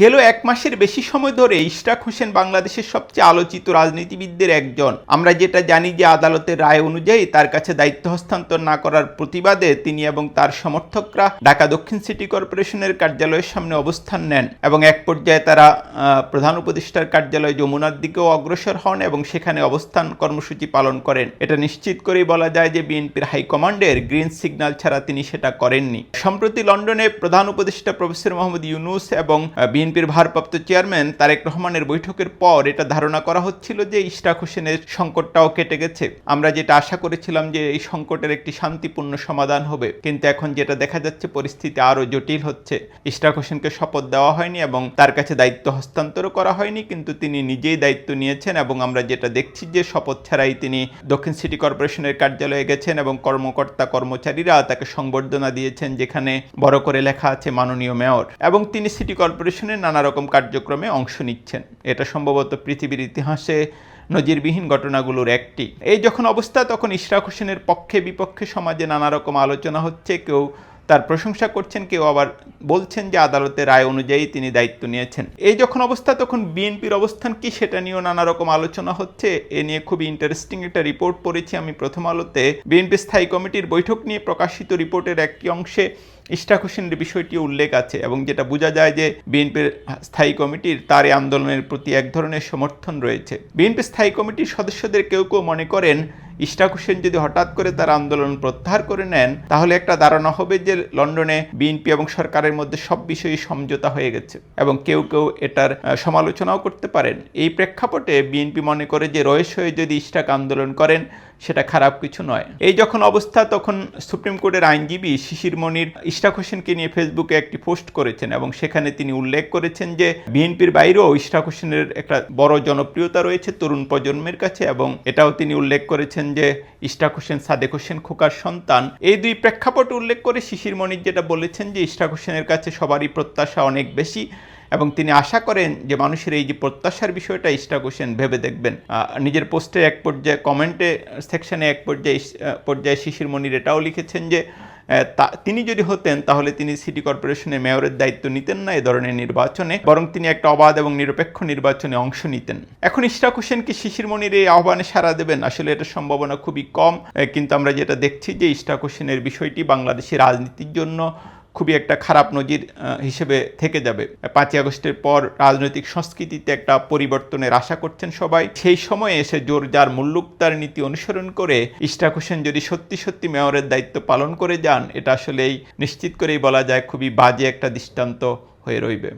গেল এক মাসের বেশি সময় ধরে ইশরাক হোসেন বাংলাদেশের সবচেয়ে আলোচিত রাজনীতিবিদদের একজন। আমরা যেটা জানি যে আদালতের রায় অনুযায়ী তার কাছে দায়িত্ব হস্তান্তর না করার প্রতিবাদে তিনি এবং তার সমর্থকরা ঢাকা দক্ষিণ সিটি কর্পোরেশনের কার্যালয়ের সামনে অবস্থান নেন এবং এক পর্যায়ে তারা প্রধান উপদেষ্টার কার্যালয় যমুনার দিকেও অগ্রসর হন এবং সেখানে অবস্থান কর্মসূচি পালন করেন। এটা নিশ্চিত করেই বলা যায় যে বিএনপির হাইকমান্ডের গ্রিন সিগন্যাল ছাড়া তিনি সেটা করেননি। সম্প্রতি লন্ডনে প্রধান উপদেষ্টা প্রফেসর মোহাম্মদ ইউনূস এবং বিএনপির ভারপ্রাপ্ত চেয়ারম্যান তারেক রহমানের বৈঠকের পর এটা ধারণা করা হচ্ছিল যে ইশরাক হোসেনের সংকটটাও কেটে গেছে। আমরা যেটা আশা করেছিলাম যে এই সংকটের একটি শান্তিপূর্ণ সমাধান হবে, কিন্তু এখন যেটা দেখা যাচ্ছে পরিস্থিতি আরও জটিল হচ্ছে। ইশরাক হোসেনকে শপথ দেওয়া হয়নি এবং তার কাছে দায়িত্ব হস্তান্তরও করা হয়নি, কিন্তু তিনি নিজেই দায়িত্ব নিয়েছেন এবং আমরা যেটা দেখছি যে শপথ ছাড়াই তিনি দক্ষিণ সিটি কর্পোরেশনের কার্যালয়ে গেছেন এবং কর্মকর্তা কর্মচারীরা তাকে সংবর্ধনা দিয়েছেন, যেখানে বড় করে লেখা আছে মাননীয় মেয়র, এবং তিনি সিটি কর্পোরেশনের নানা রকম কার্যক্রমে অংশ নিচ্ছেন। এটা সম্ভবত পৃথিবীর ইতিহাসে নজিরবিহীন ঘটনাগুলোর একটি। এই যখন অবস্থা, তখন ইশরাক হোসেনের পক্ষে বিপক্ষে সমাজে নানা রকম আলোচনা হচ্ছে। কেউ তার প্রশংসা করছেন, কেউ আবার বলছেন যে আদালতের রায় অনুযায়ী তিনি দায়িত্ব নিয়েছেন। এই যখন অবস্থা, তখন বিএনপির অবস্থান কি সেটা নিয়েও নানা রকম আলোচনা হচ্ছে। এ নিয়ে খুবই ইন্টারেস্টিং একটা রিপোর্ট পড়েছি আমি প্রথম আলোতে। বিএনপি স্থায়ী কমিটির বৈঠক নিয়ে প্রকাশিত রিপোর্টের একটি অংশে ইশরাক হোসেনের বিষয়টি উল্লেখ আছে এবং যেটা বোঝা যায় যে বিএনপির স্থায়ী কমিটির তার এই আন্দোলনের প্রতি এক ধরনের সমর্থন রয়েছে। বিএনপি স্থায়ী কমিটির সদস্যদের কেউ কেউ মনে করেন ইশরাক হোসেন যদি হঠাৎ করে তার আন্দোলন প্রত্যাহার করে নেন, তাহলে একটা ধারণা হবে যে লন্ডনে বিএনপি এবং সরকারের মধ্যে সব বিষয়ে সমঝোতা হয়ে গেছে, এবং কেউ কেউ এটার সমালোচনাও করতে পারেন। এই প্রেক্ষাপটে বিএনপি মনে করে যে রয়েস হয়ে যদি ইশরাক আন্দোলন করেন সেটা খারাপ কিছু নয়। এই যখন অবস্থা, তখন সুপ্রিম কোর্টের আইনজীবী শিশির মনির ইশরাক হোসেনকে নিয়ে ফেসবুকে একটি পোস্ট করেছেন এবং সেখানে তিনি উল্লেখ করেছেন যে বিএনপির বাইরেও ইশরাক হোসেনের একটা বড় জনপ্রিয়তা রয়েছে তরুণ প্রজন্মের কাছে, এবং এটাও তিনি উল্লেখ করেছেন যে ইশরাক হোসেন সাদেক হোসেন খোকার সন্তান। এই দুই প্রেক্ষাপট উল্লেখ করে শিশির মনির যেটা বলেছেন যে ইশরাক হোসেনের কাছে সবারই প্রত্যাশা অনেক বেশি এবং তিনি আশা করেন যে মানুষের এই যে প্রত্যাশার বিষয়টা ইশরাক হোসেন ভেবে দেখবেন। নিজের পোস্টের এক পর্যায়ে কমেন্টে সেকশনে এক পর্যায়ে শিশির মনির এটাও লিখেছেন যে তিনি যদি হতেন তাহলে তিনি সিটি কর্পোরেশনের মেয়রের দায়িত্ব নিতেন না এ ধরনের নির্বাচনে, বরং তিনি একটা অবাধ এবং নিরপেক্ষ নির্বাচনে অংশ নিতেন। এখন ইশরাক হোসেন কি শিশির মনির এই আহ্বানে সাড়া দেবেন? আসলে এটা সম্ভাবনা খুবই কম, কিন্তু আমরা যেটা দেখছি যে ইশরাক হোসেনের বিষয়টি বাংলাদেশের রাজনীতির জন্য খুবই একটা খারাপ নজির হিসেবে থেকে যাবে। 5ই আগস্টের পর রাজনৈতিক সংস্কৃতিতে একটা পরিবর্তনের আশা করছেন সবাই। সেই সময়ে এসে জোর যার মুল্লুক তার নীতি অনুসরণ করে ইশরাক হোসেন যদি সত্যি সত্যি মেয়রের দায়িত্ব পালন করে যান, এটা আসলেই নিশ্চিত করেই বলা যায় খুবই বাজে একটা দৃষ্টান্ত হয়ে রইবে।